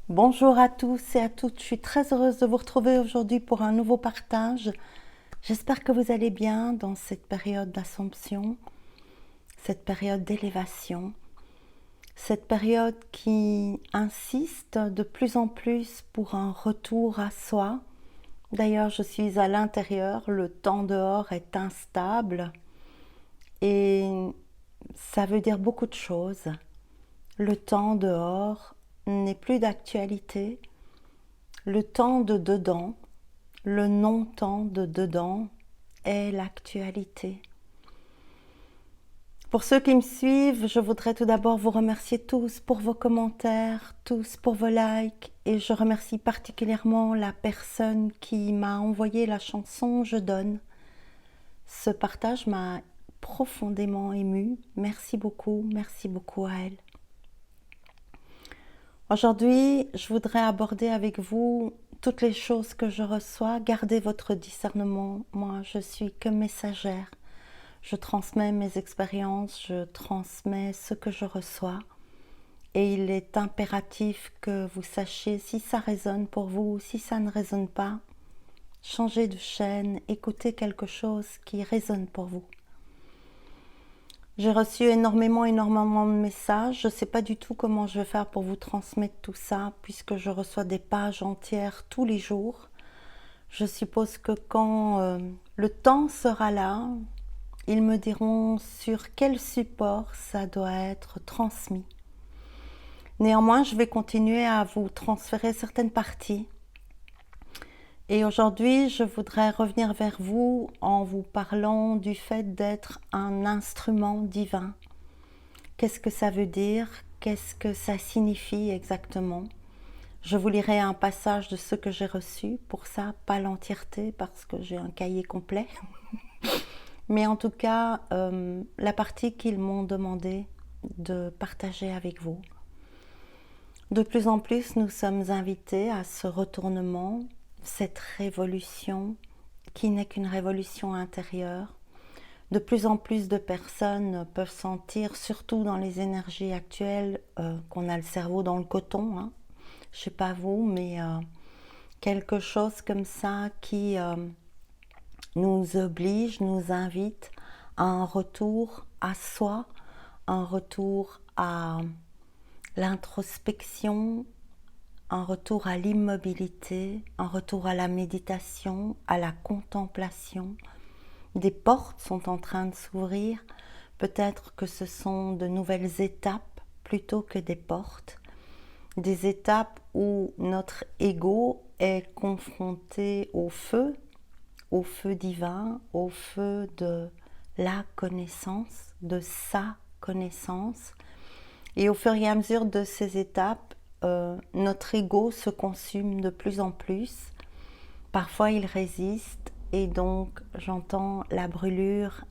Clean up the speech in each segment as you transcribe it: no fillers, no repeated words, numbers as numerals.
Bonjour à tous et à toutes, je suis très heureuse de vous retrouver aujourd'hui pour un nouveau partage. J'espère que vous allez bien dans cette période d'assomption, cette période d'élévation, cette période qui insiste de plus en plus pour un retour à soi. D'ailleurs, je suis à l'intérieur, le temps dehors est instable et ça veut dire beaucoup de choses. Le temps dehors n'est plus d'actualité. Le temps de dedans, le non-temps de dedans est l'actualité. Pour ceux qui me suivent, je voudrais tout d'abord vous remercier tous pour vos commentaires, tous pour vos likes, et je remercie particulièrement la personne qui m'a envoyé la chanson Je donne. Ce partage m'a profondément émue. Merci beaucoup à elle. Aujourd'hui, je voudrais aborder avec vous toutes les choses que je reçois. Gardez votre discernement. Moi, je suis que messagère. Je transmets mes expériences, je transmets ce que je reçois. Et il est impératif que vous sachiez si ça résonne pour vous, si ça ne résonne pas. Changez de chaîne, écoutez quelque chose qui résonne pour vous. J'ai reçu énormément de messages. Je ne sais pas du tout comment je vais faire pour vous transmettre tout ça, puisque je reçois des pages entières tous les jours. Je suppose que quand le temps sera là, ils me diront sur quel support ça doit être transmis. Néanmoins, je vais continuer à vous transférer certaines parties. Et aujourd'hui, je voudrais revenir vers vous en vous parlant du fait d'être un instrument divin. Qu'est-ce que ça veut dire? Qu'est-ce que ça signifie exactement? Je vous lirai un passage de ce que j'ai reçu, pour ça, pas l'entièreté parce que j'ai un cahier complet. Mais en tout cas, la partie qu'ils m'ont demandé de partager avec vous. De plus en plus, nous sommes invités à ce retournement, cette révolution qui n'est qu'une révolution intérieure. De plus en plus de personnes peuvent sentir, surtout dans les énergies actuelles, qu'on a le cerveau dans le coton. Hein. Je ne sais pas vous, mais quelque chose comme ça qui nous oblige, nous invite à un retour à soi, un retour à l'introspection, un retour à l'immobilité, un retour à la méditation, à la contemplation. Des portes sont en train de s'ouvrir. Peut-être que ce sont de nouvelles étapes plutôt que des portes. Des étapes où notre ego est confronté au feu divin, au feu de la connaissance, de sa connaissance. Et au fur et à mesure de ces étapes, notre ego se consume de plus en plus. Parfois, il résiste et donc j'entends la brûlure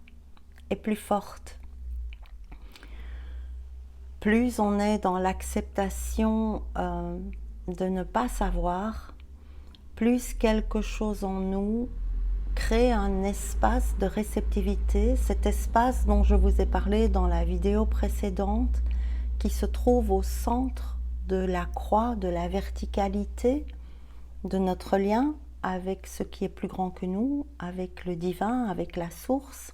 est plus forte. Plus on est dans l'acceptation de ne pas savoir, plus quelque chose en nous crée un espace de réceptivité, cet espace dont je vous ai parlé dans la vidéo précédente, qui se trouve au centre de la croix, de la verticalité, de notre lien avec ce qui est plus grand que nous, avec le divin, avec la source,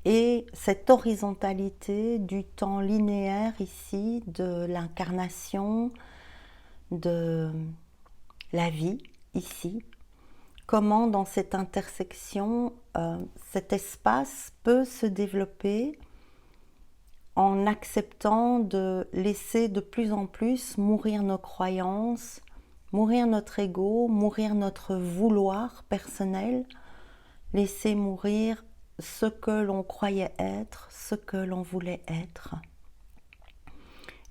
et cette horizontalité du temps linéaire ici, de l'incarnation, de la vie ici. Comment dans cette intersection, cet espace peut se développer en acceptant de laisser de plus en plus mourir nos croyances, mourir notre ego, mourir notre vouloir personnel, laisser mourir ce que l'on croyait être, ce que l'on voulait être.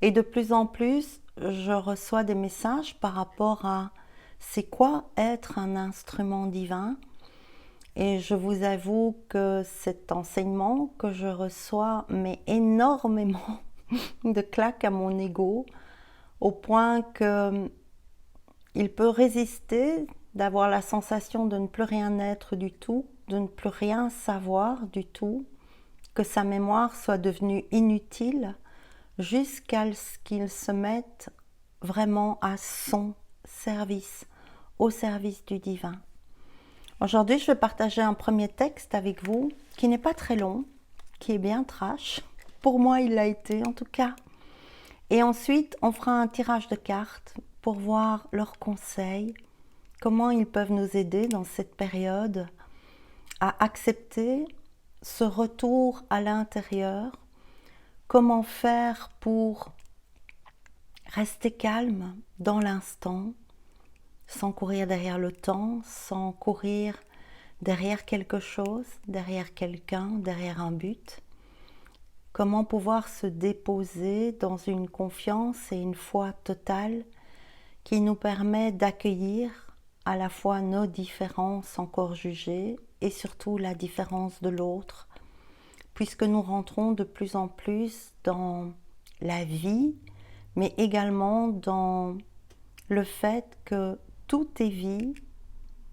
Et de plus en plus, je reçois des messages par rapport à c'est quoi être un instrument divin. Et je vous avoue que cet enseignement que je reçois met énormément de claques à mon ego, au point que il peut résister, d'avoir la sensation de ne plus rien être du tout, de ne plus rien savoir du tout, que sa mémoire soit devenue inutile, jusqu'à ce qu'il se mette vraiment à son service, au service du divin. Aujourd'hui, je vais partager un premier texte avec vous qui n'est pas très long, qui est bien trash. Pour moi, il l'a été en tout cas. Et ensuite, on fera un tirage de cartes pour voir leurs conseils, comment ils peuvent nous aider dans cette période à accepter ce retour à l'intérieur, comment faire pour rester calme dans l'instant, sans courir derrière le temps, sans courir derrière quelque chose, derrière quelqu'un, derrière un but. Comment pouvoir se déposer dans une confiance et une foi totale qui nous permet d'accueillir à la fois nos différences encore jugées et surtout la différence de l'autre, puisque nous rentrons de plus en plus dans la vie, mais également dans le fait que tout est vie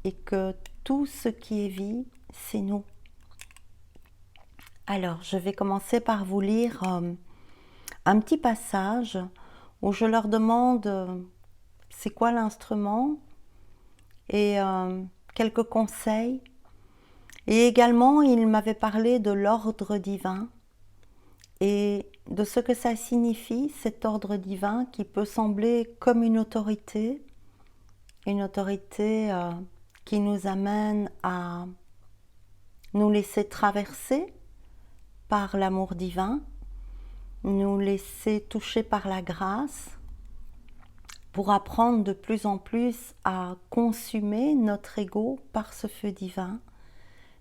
et que tout ce qui est vie, c'est nous. Alors, je vais commencer par vous lire un petit passage où je leur demande c'est quoi l'instrument et quelques conseils. Et également, il m'avait parlé de l'ordre divin et de ce que ça signifie, cet ordre divin qui peut sembler comme une autorité qui nous amène à nous laisser traverser par l'amour divin, nous laisser toucher par la grâce, pour apprendre de plus en plus à consumer notre ego par ce feu divin,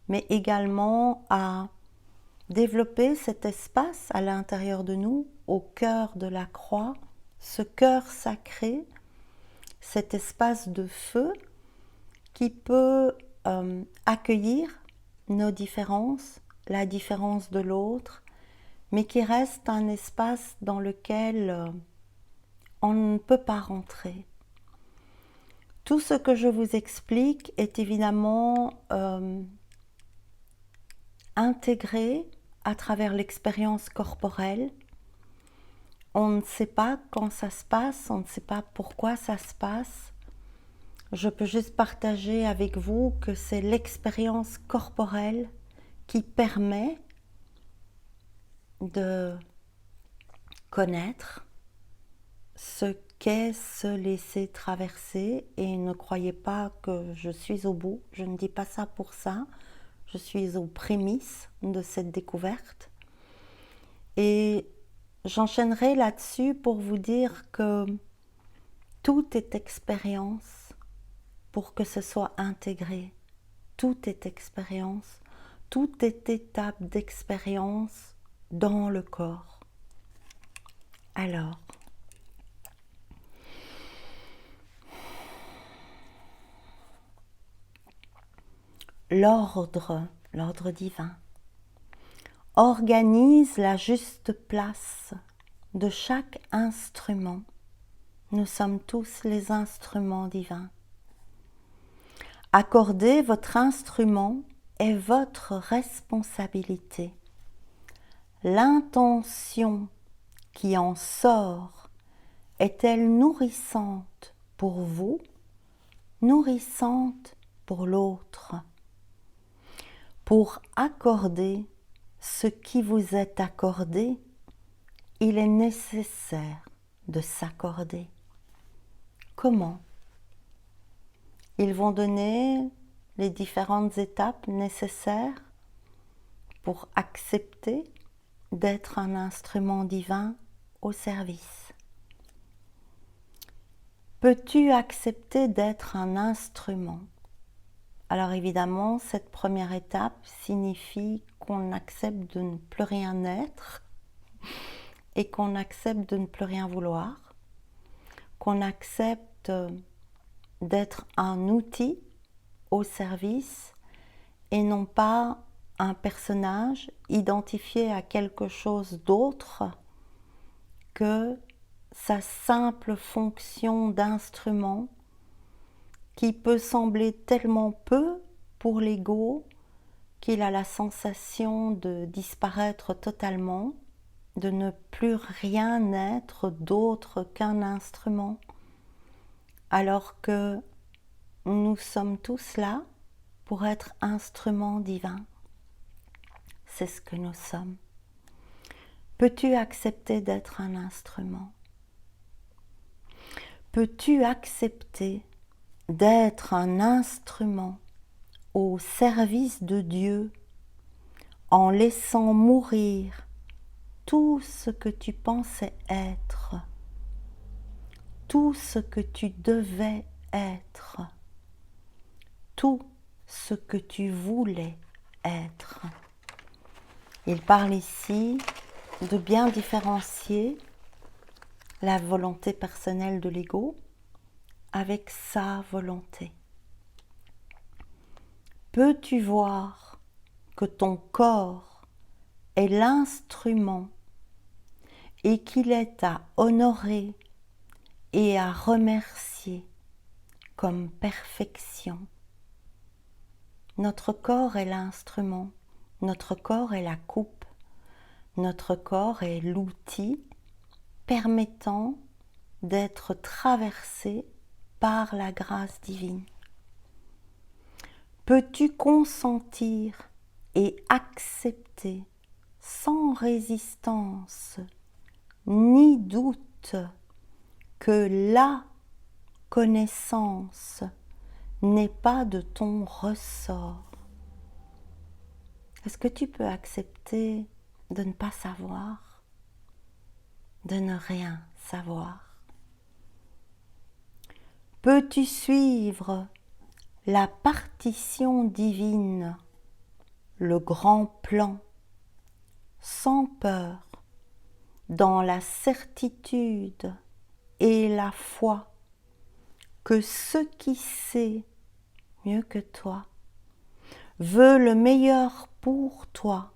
mais également à développer cet espace à l'intérieur de nous, au cœur de la croix, ce cœur sacré, cet espace de feu qui peut accueillir nos différences, la différence de l'autre, mais qui reste un espace dans lequel on ne peut pas rentrer. Tout ce que je vous explique est évidemment intégré à travers l'expérience corporelle. On ne sait pas quand ça se passe, on ne sait pas pourquoi ça se passe. Je peux juste partager avec vous que c'est l'expérience corporelle qui permet de connaître ce qu'est se laisser traverser, et ne croyez pas que je suis au bout, je ne dis pas ça pour ça, je suis aux prémices de cette découverte. Et j'enchaînerai là-dessus pour vous dire que tout est expérience pour que ce soit intégré. Tout est expérience, tout est étape d'expérience dans le corps. Alors, l'ordre divin, organise la juste place de chaque instrument. Nous sommes tous les instruments divins. Accorder votre instrument est votre responsabilité. L'intention qui en sort est-elle nourrissante pour vous, nourrissante pour l'autre? Pour accorder ce qui vous est accordé, il est nécessaire de s'accorder. Comment? Ils vont donner les différentes étapes nécessaires pour accepter d'être un instrument divin au service. Peux-tu accepter d'être un instrument? Alors évidemment, cette première étape signifie qu'on accepte de ne plus rien être et qu'on accepte de ne plus rien vouloir, qu'on accepte d'être un outil au service et non pas un personnage identifié à quelque chose d'autre que sa simple fonction d'instrument qui peut sembler tellement peu pour l'ego qu'il a la sensation de disparaître totalement de ne plus rien être d'autre qu'un instrument, alors que nous sommes tous là pour être instruments divins. C'est ce que nous sommes. Peux-tu accepter d'être un instrument? Peux-tu accepter d'être un instrument au service de Dieu en laissant mourir tout ce que tu pensais être, tout ce que tu devais être, tout ce que tu voulais être? Il parle ici de bien différencier la volonté personnelle de l'ego avec sa volonté. Peux-tu voir que ton corps est l'instrument et qu'il est à honorer et à remercier comme perfection? Notre corps est l'instrument, notre corps est la coupe, notre corps est l'outil permettant d'être traversé par la grâce divine. Peux-tu consentir et accepter sans résistance ni doute que la connaissance n'est pas de ton ressort? Est-ce que tu peux accepter de ne pas savoir, de ne rien savoir? Peux-tu suivre la partition divine, le grand plan, sans peur, dans la certitude et la foi que ce qui sait mieux que toi veut le meilleur pour toi,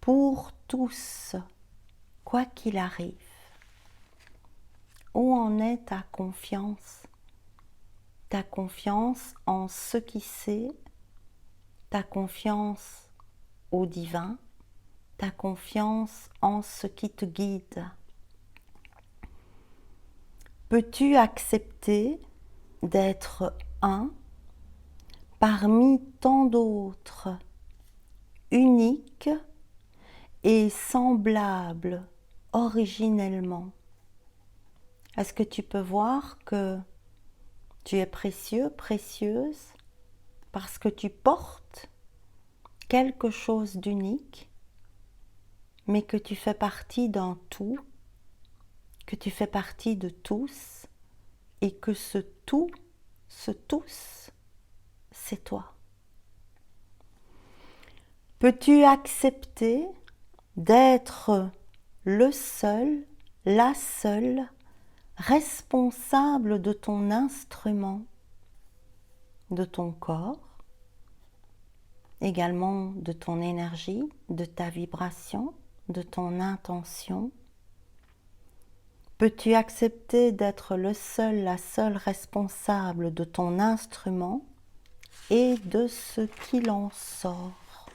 pour tous, quoi qu'il arrive? Où en est ta confiance? Ta confiance en ce qui sait, ta confiance au divin, ta confiance en ce qui te guide. Peux-tu accepter d'être un parmi tant d'autres, unique et semblable originellement? Est-ce que tu peux voir que tu es précieux, précieuse, parce que tu portes quelque chose d'unique, mais que tu fais partie d'un tout, que tu fais partie de tous, et que ce tout, ce tous, c'est toi. Peux-tu accepter d'être le seul, la seule, responsable de ton instrument, de ton corps, également de ton énergie, de ta vibration, de ton intention? Peux-tu accepter d'être le seul, la seule responsable de ton instrument et de ce qu'il en sort?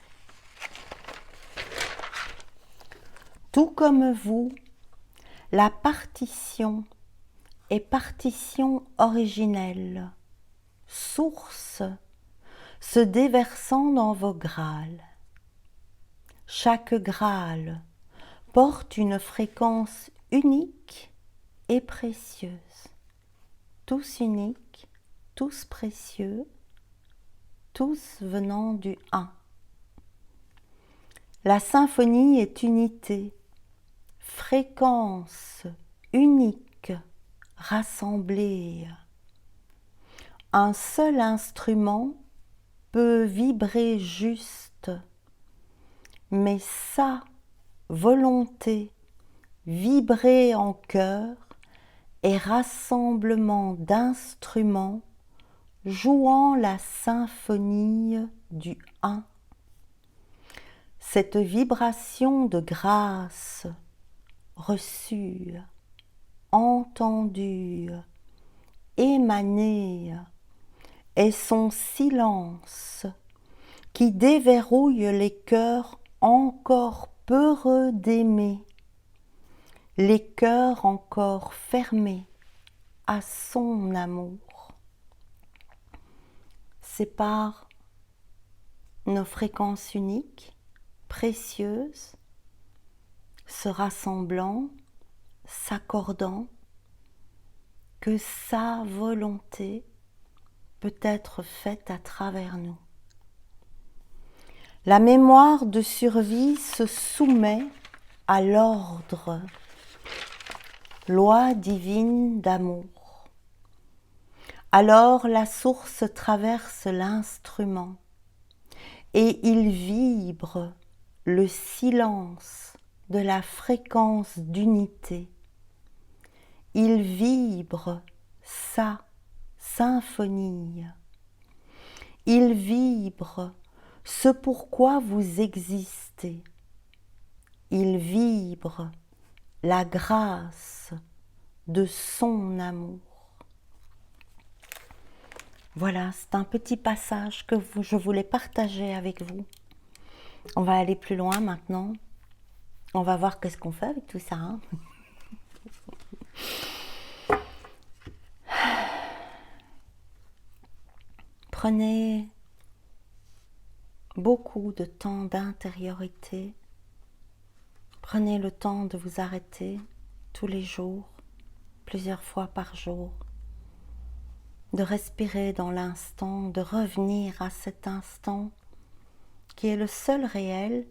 Tout comme vous, la partition est partition originelle, source, se déversant dans vos grâles. Chaque grâle porte une fréquence unique et précieuse. Tous uniques, tous précieux, tous venant du un. La symphonie est unité, fréquence unique, rassemblée. Un seul instrument peut vibrer juste, mais sa volonté vibrer en chœur et rassemblement d'instruments jouant la symphonie du un. Cette vibration de grâce reçue, entendue, émanée est son silence qui déverrouille les cœurs encore peureux d'aimer les cœurs encore fermés à son amour séparent nos fréquences uniques, précieuses, se rassemblant, s'accordant, que sa volonté peut être faite à travers nous. La mémoire de survie se soumet à l'ordre, loi divine d'amour. Alors la source traverse l'instrument et il vibre le silence de la fréquence d'unité. Il vibre sa symphonie. Il vibre ce pourquoi vous existez. Il vibre la grâce de son amour. Voilà, c'est un petit passage que je voulais partager avec vous. On va aller plus loin maintenant. On va voir qu'est-ce qu'on fait avec tout ça. Hein. Prenez beaucoup de temps d'intériorité. Prenez le temps de vous arrêter tous les jours, plusieurs fois par jour, de respirer dans l'instant, de revenir à cet instant qui est le seul réel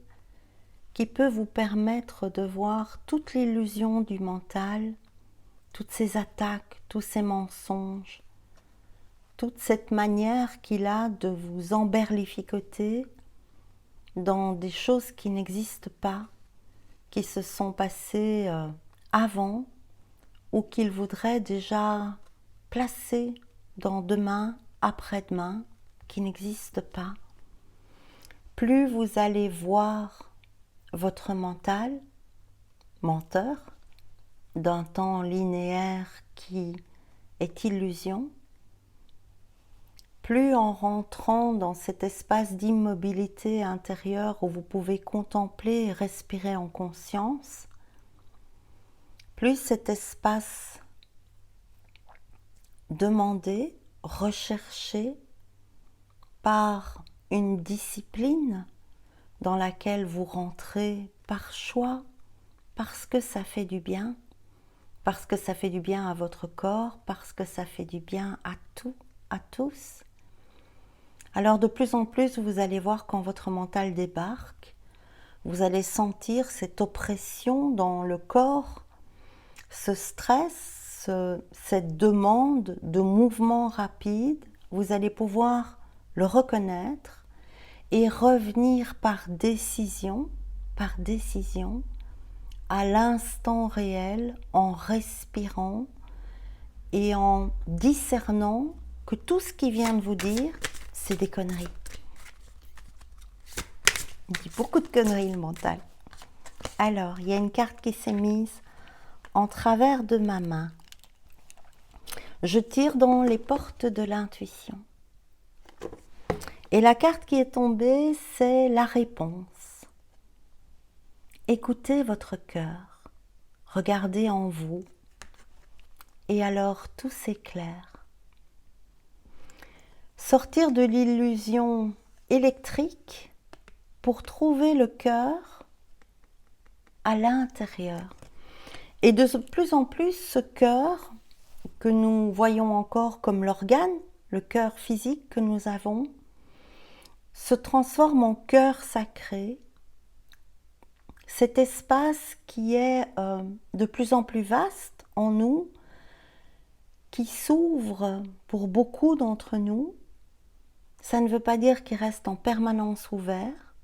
qui peut vous permettre de voir toute l'illusion du mental, toutes ces attaques, tous ces mensonges, toute cette manière qu'il a de vous emberlificoter dans des choses qui n'existent pas, qui se sont passées avant ou qu'il voudrait déjà placer dans demain, après-demain, qui n'existent pas. Plus vous allez voir votre mental, menteur, d'un temps linéaire qui est illusion, plus en rentrant dans cet espace d'immobilité intérieure où vous pouvez contempler et respirer en conscience, plus cet espace demandé, recherché par une discipline dans laquelle vous rentrez par choix, parce que ça fait du bien, parce que ça fait du bien à votre corps, parce que ça fait du bien à tout, à tous. Alors de plus en plus, vous allez voir quand votre mental débarque, vous allez sentir cette oppression dans le corps, ce stress, cette demande de mouvement rapide. Vous allez pouvoir le reconnaître et revenir par décision à l'instant réel en respirant et en discernant que tout ce qui vient de vous dire, c'est des conneries. Il dit beaucoup de conneries le mental. Alors, il y a une carte qui s'est mise en travers de ma main. Je tire dans les portes de l'intuition. Et la carte qui est tombée, c'est la réponse. Écoutez votre cœur, regardez en vous, et alors tout s'éclaire. Sortir de l'illusion électrique pour trouver le cœur à l'intérieur. Et de plus en plus, ce cœur que nous voyons encore comme l'organe, le cœur physique que nous avons, se transforme en cœur sacré, cet espace qui est de plus en plus vaste en nous, qui s'ouvre pour beaucoup d'entre nous. Ça ne veut pas dire qu'il reste en permanence ouvert,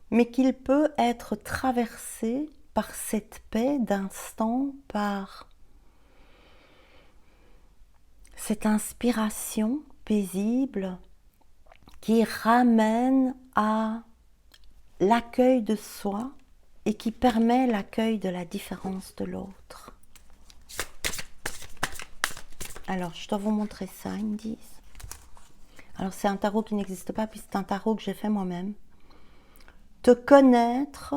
mais qu'il peut être traversé par cette paix d'instant, par cette inspiration paisible qui ramène à l'accueil de soi et qui permet l'accueil de la différence de l'autre. Alors, je dois vous montrer ça, ils me disent. Alors, c'est un tarot qui n'existe pas, puis c'est un tarot que j'ai fait moi-même. Te connaître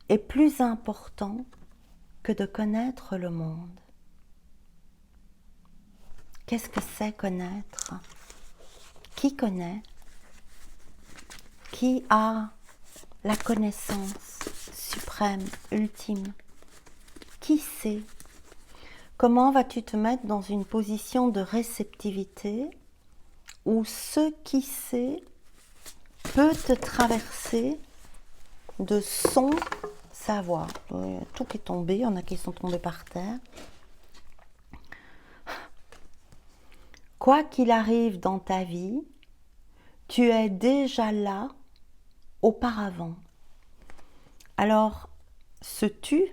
est plus important que de connaître le monde. Qu'est-ce que c'est connaître? Qui connaît? Qui a la connaissance suprême, ultime? Qui sait? Comment vas-tu te mettre dans une position de réceptivité où ce qui sait peut te traverser de son savoir? Tout qui est tombé, il y en a qui sont tombés par terre. Quoi qu'il arrive dans ta vie, tu es déjà là auparavant. Alors, ce tu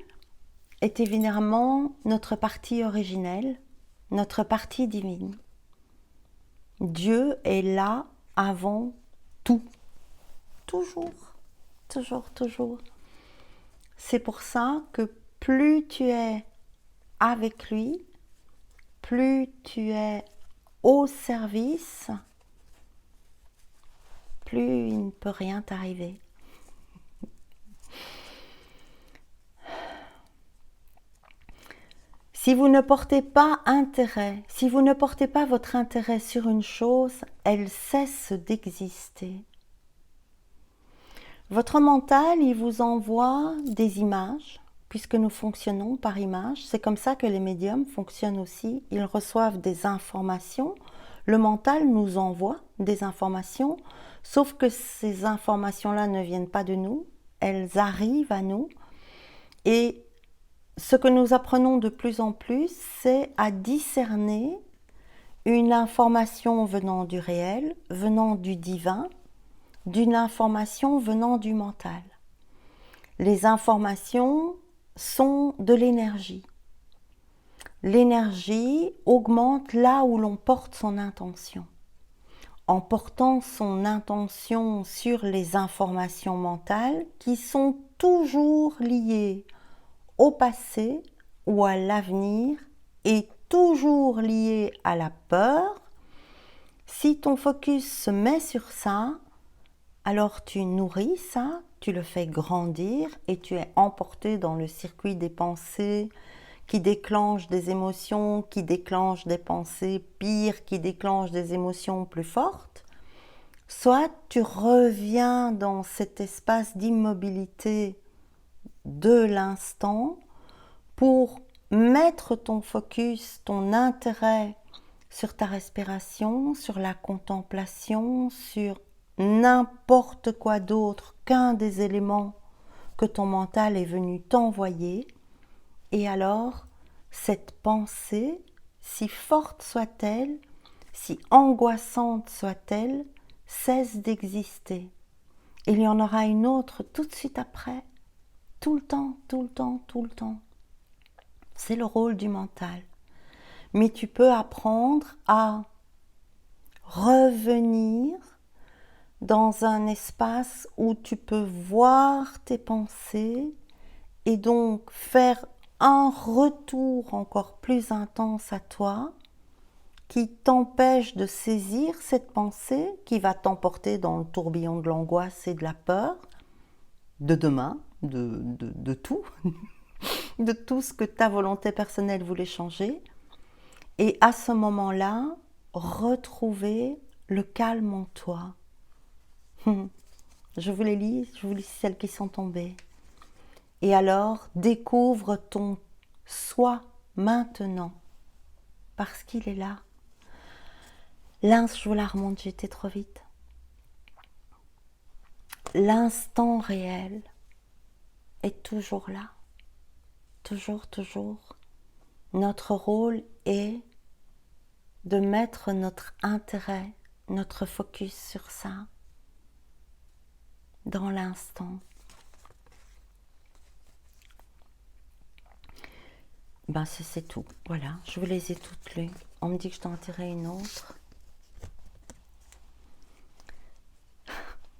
est évidemment notre partie originelle, notre partie divine. Dieu est là avant tout. Toujours, toujours, toujours. C'est pour ça que plus tu es avec lui, plus tu es au service, plus il ne peut rien t'arriver. Si vous ne portez pas intérêt, si vous ne portez pas votre intérêt sur une chose, elle cesse d'exister. Votre mental, il vous envoie des images, puisque nous fonctionnons par images. C'est comme ça que les médiums fonctionnent aussi. Ils reçoivent des informations. Le mental nous envoie des informations, sauf que ces informations-là ne viennent pas de nous. Elles arrivent à nous. Et ce que nous apprenons de plus en plus, c'est à discerner une information venant du réel, venant du divin, d'une information venant du mental. Les informations sont de l'énergie. L'énergie augmente là où l'on porte son intention. En portant son intention sur les informations mentales qui sont toujours liées au passé ou à l'avenir et toujours liées à la peur, si ton focus se met sur ça, alors tu nourris ça, tu le fais grandir et tu es emporté dans le circuit des pensées qui déclenchent des émotions, qui déclenchent des pensées pires, qui déclenchent des émotions plus fortes. Soit tu reviens dans cet espace d'immobilité de l'instant pour mettre ton focus, ton intérêt sur ta respiration, sur la contemplation, sur n'importe quoi d'autre qu'un des éléments que ton mental est venu t'envoyer. Et alors, cette pensée, si forte soit-elle, si angoissante soit-elle, cesse d'exister. Il y en aura une autre tout de suite après, tout le temps, tout le temps, tout le temps. C'est le rôle du mental. Mais tu peux apprendre à revenir dans un espace où tu peux voir tes pensées et donc faire un retour encore plus intense à toi qui t'empêche de saisir cette pensée qui va t'emporter dans le tourbillon de l'angoisse et de la peur, de demain, de tout, de tout ce que ta volonté personnelle voulait changer. Et à ce moment-là, retrouver le calme en toi. Je vous les lis, je vous lis celles qui sont tombées. Et alors, découvre ton soi maintenant, parce qu'il est là. Je vous la remonte, j'étais trop vite. L'instant réel est toujours là. Toujours, toujours. Notre rôle est de mettre notre intérêt, notre focus sur ça, dans l'instant. Ben c'est tout, voilà, je vous les ai toutes lues. On me dit que je dois en tirer une autre.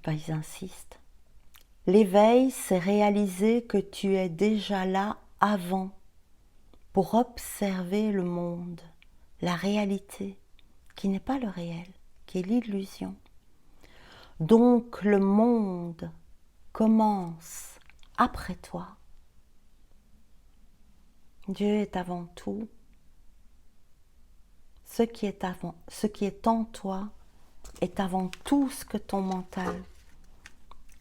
Ben ils insistent. L'éveil, c'est réaliser que tu es déjà là avant pour observer le monde, la réalité, qui n'est pas le réel, qui est l'illusion. Donc le monde commence après toi. Dieu est avant tout. Ce qui est en toi est avant tout ce que ton mental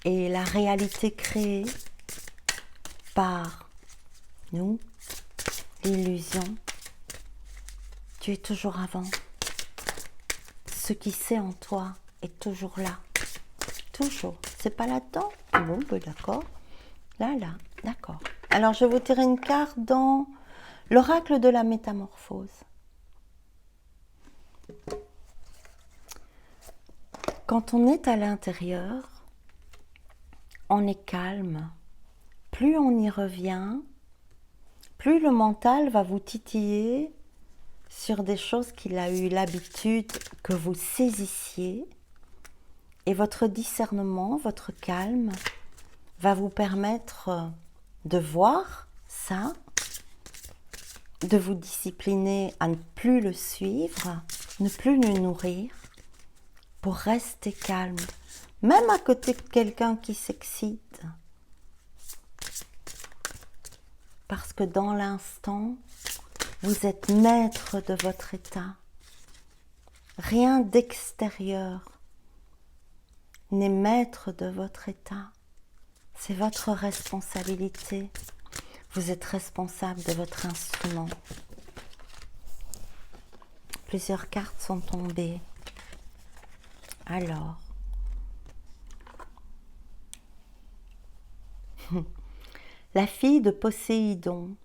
et la réalité créée par nous, l'illusion. Tu es toujours avant. Ce qui c'est en toi est toujours là. Toujours. C'est pas là-dedans? Bon, ben d'accord. Là, d'accord. Alors, je vais vous tirer une carte dans l'oracle de la métamorphose. Quand on est à l'intérieur, on est calme. Plus on y revient, plus le mental va vous titiller sur des choses qu'il a eu l'habitude que vous saisissiez. Et votre discernement, votre calme, va vous permettre de voir ça, de vous discipliner à ne plus le suivre, ne plus le nourrir, pour rester calme, même à côté de quelqu'un qui s'excite. Parce que dans l'instant, vous êtes maître de votre état. Rien d'extérieur n'est maître de votre état. C'est votre responsabilité. Vous êtes responsable de votre instrument. Plusieurs cartes sont tombées. Alors, la fille de Poséidon,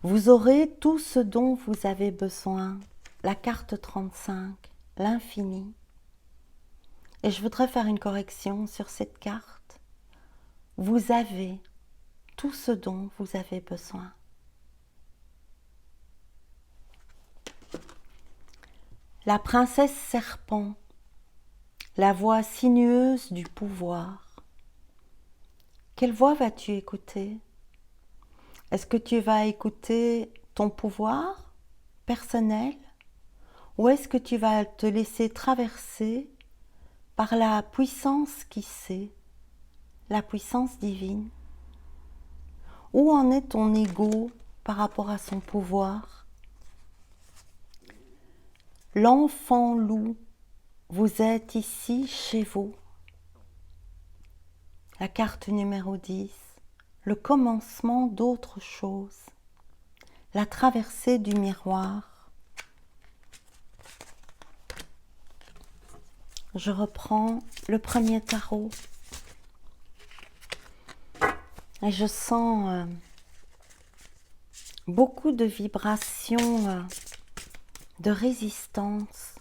vous aurez tout ce dont vous avez besoin. La carte 35, l'infini. Et je voudrais faire une correction sur cette carte. Vous avez tout ce dont vous avez besoin. La princesse serpent, la voix sinueuse du pouvoir. Quelle voix vas-tu écouter? Est-ce que tu vas écouter ton pouvoir personnel ou est-ce que tu vas te laisser traverser par la puissance qui sait, la puissance divine? Où en est ton ego par rapport à son pouvoir? L'enfant loup, vous êtes ici chez vous. La carte numéro 10, le commencement d'autre chose, la traversée du miroir. Je reprends le premier tarot et je sens beaucoup de vibrations de résistance,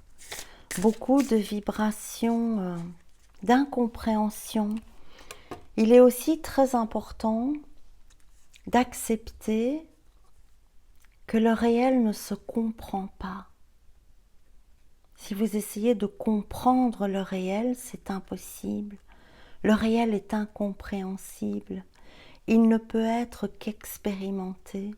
beaucoup de vibrations d'incompréhension. Il est aussi très important d'accepter que le réel ne se comprend pas. Si vous essayez de comprendre le réel, c'est impossible. Le réel est incompréhensible. Il ne peut être qu'expérimenté.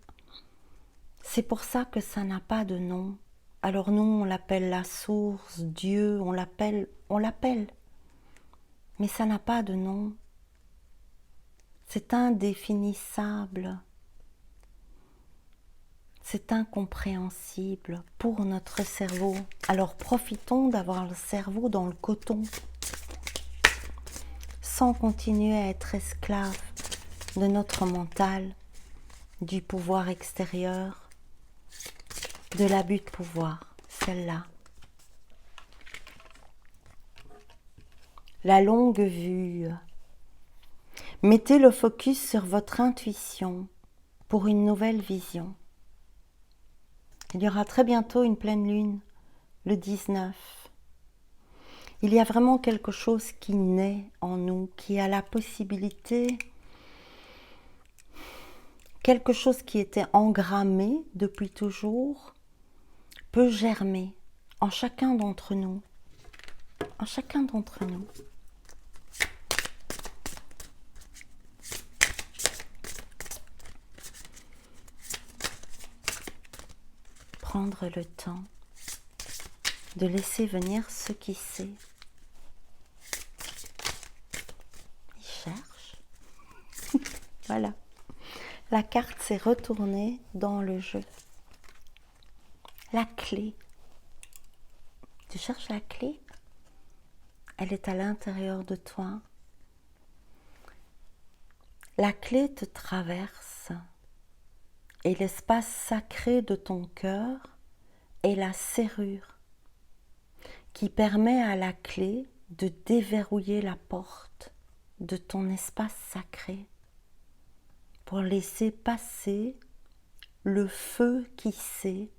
C'est pour ça que ça n'a pas de nom. Alors nous, on l'appelle la source, Dieu, on l'appelle. Mais ça n'a pas de nom. C'est indéfinissable. C'est incompréhensible pour notre cerveau. Alors profitons d'avoir le cerveau dans le coton, sans continuer à être esclave de notre mental, du pouvoir extérieur, de l'abus de pouvoir, celle-là. La longue vue. Mettez le focus sur votre intuition pour une nouvelle vision. Il y aura très bientôt une pleine lune, le 19. Il y a vraiment quelque chose qui naît en nous, qui a la possibilité, quelque chose qui était engrammé depuis toujours, peut germer en chacun d'entre nous. En chacun d'entre nous. Prendre le temps de laisser venir ce qui sait. Il cherche. Voilà. la carte s'est retournée dans le jeu. La clé. Tu cherches la clé? Elle est à l'intérieur de toi. La clé te traverse et l'espace sacré de ton cœur est la serrure qui permet à la clé de déverrouiller la porte de ton espace sacré pour laisser passer le feu qui sait,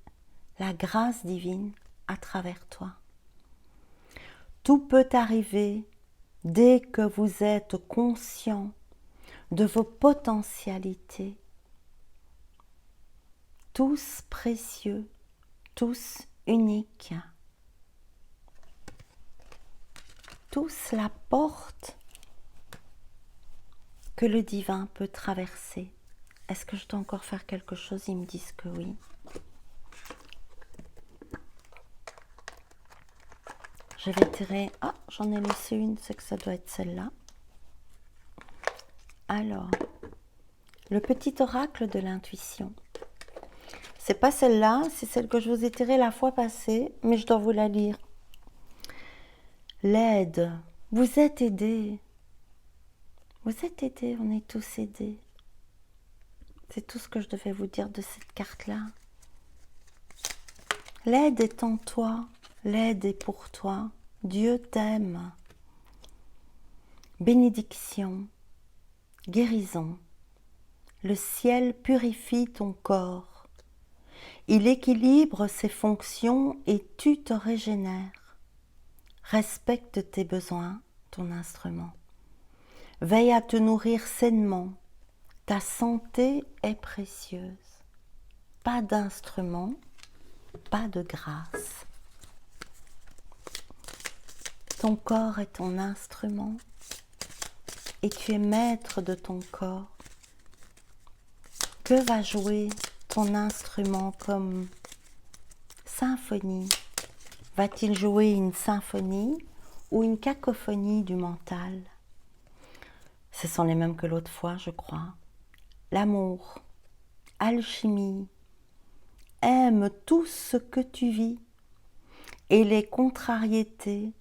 la grâce divine à travers toi. Tout peut arriver dès que vous êtes conscient de vos potentialités, tous précieux, tous uniques, tous la porte que le divin peut traverser. Est-ce que je dois encore faire quelque chose? Ils me disent que oui. Je vais tirer... Ah, j'en ai laissé une, c'est que ça doit être celle-là. Alors, le petit oracle de l'intuition. C'est pas celle-là, c'est celle que je vous ai tirée la fois passée, mais je dois vous la lire. L'aide. Vous êtes aidés. Vous êtes aidés, on est tous aidés. C'est tout ce que je devais vous dire de cette carte-là. L'aide est en toi, l'aide est pour toi. Dieu t'aime. Bénédiction, guérison. Le ciel purifie ton corps. Il équilibre ses fonctions et tu te régénères. Respecte tes besoins, ton instrument. Veille à te nourrir sainement. Ta santé est précieuse. Pas d'instrument, pas de grâce. Ton corps est ton instrument et tu es maître de ton corps. Que va jouer ton instrument comme symphonie? Va-t-il jouer une symphonie ou une cacophonie du mental? Ce sont les mêmes que l'autre fois, je crois. L'amour, alchimie, aime tout ce que tu vis et les contrariétés,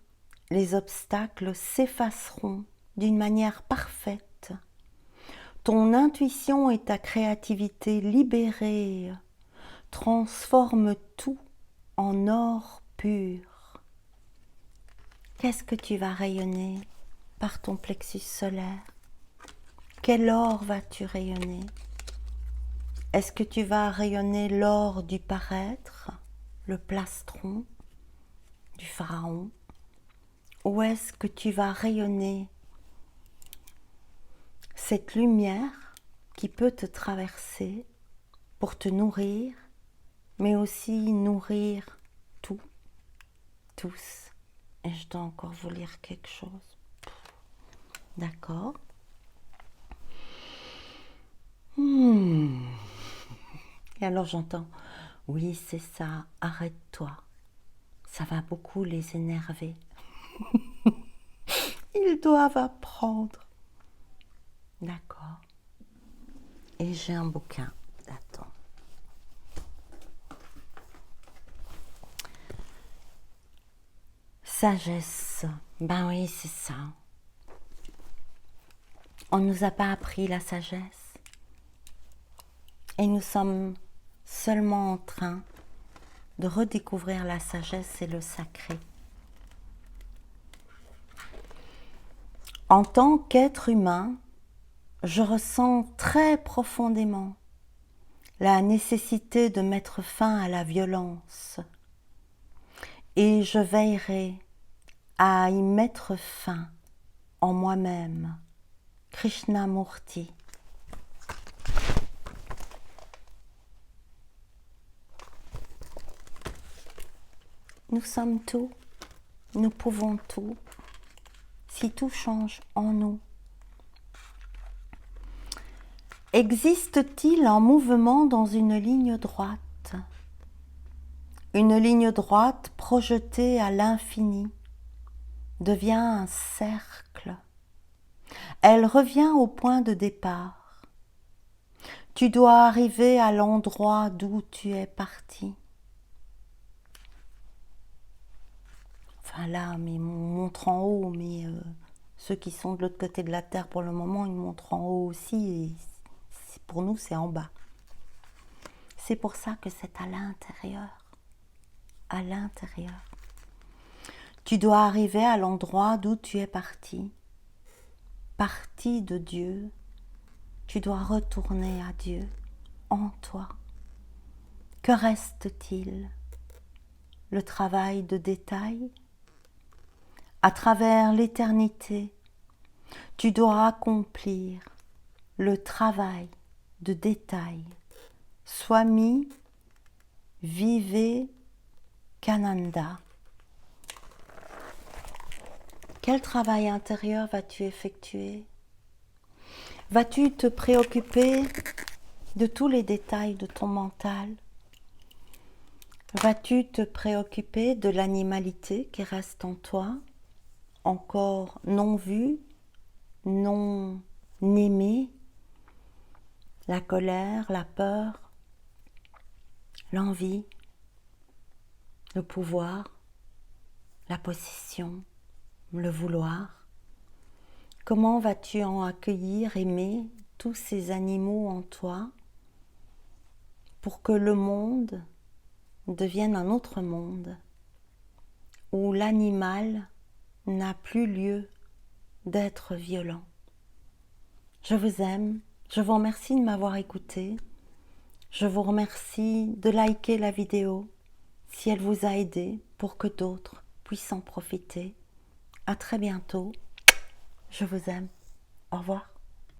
les obstacles s'effaceront d'une manière parfaite. Ton intuition et ta créativité libérée transforment tout en or pur. Qu'est-ce que tu vas rayonner par ton plexus solaire? Quel or vas-tu rayonner? Est-ce que tu vas rayonner l'or du paraître, le plastron, du pharaon? Ou est-ce que tu vas rayonner cette lumière qui peut te traverser pour te nourrir, mais aussi nourrir tout, tous? Et je dois encore vous lire quelque chose. D'accord. Et alors j'entends, oui c'est ça, arrête-toi. Ça va beaucoup les énerver. Ils doivent apprendre. D'accord. Et j'ai un bouquin. Attends. Sagesse. Ben oui, c'est ça. On ne nous a pas appris la sagesse. Et nous sommes seulement en train de redécouvrir la sagesse et le sacré. En tant qu'être humain, je ressens très profondément la nécessité de mettre fin à la violence et je veillerai à y mettre fin en moi-même. Krishnamurti. Nous sommes tout, nous pouvons tout, si tout change en nous. Existe-t-il un mouvement dans une ligne droite? Une ligne droite projetée à l'infini devient un cercle. Elle revient au point de départ. Tu dois arriver à l'endroit d'où tu es parti. Enfin là, mais on montre en haut, mais ceux qui sont de l'autre côté de la Terre pour le moment, ils montrent en haut aussi. Et pour nous, c'est en bas. C'est pour ça que c'est à l'intérieur. À l'intérieur. Tu dois arriver à l'endroit d'où tu es parti. Parti de Dieu. Tu dois retourner à Dieu, en toi. Que reste-t-il? Le travail de détail? À travers l'éternité, tu dois accomplir le travail de détail. Swami Vivekananda. Quel travail intérieur vas-tu effectuer? Vas-tu te préoccuper de tous les détails de ton mental? Vas-tu te préoccuper de l'animalité qui reste en toi, encore non vue, non aimée, la colère, la peur, l'envie, le pouvoir, la possession, le vouloir? Comment vas-tu en accueillir, aimer tous ces animaux en toi pour que le monde devienne un autre monde où l'animal n'a plus lieu d'être violent? Je vous aime, je vous remercie de m'avoir écouté, je vous remercie de liker la vidéo si elle vous a aidé pour que d'autres puissent en profiter. À très bientôt, je vous aime, au revoir.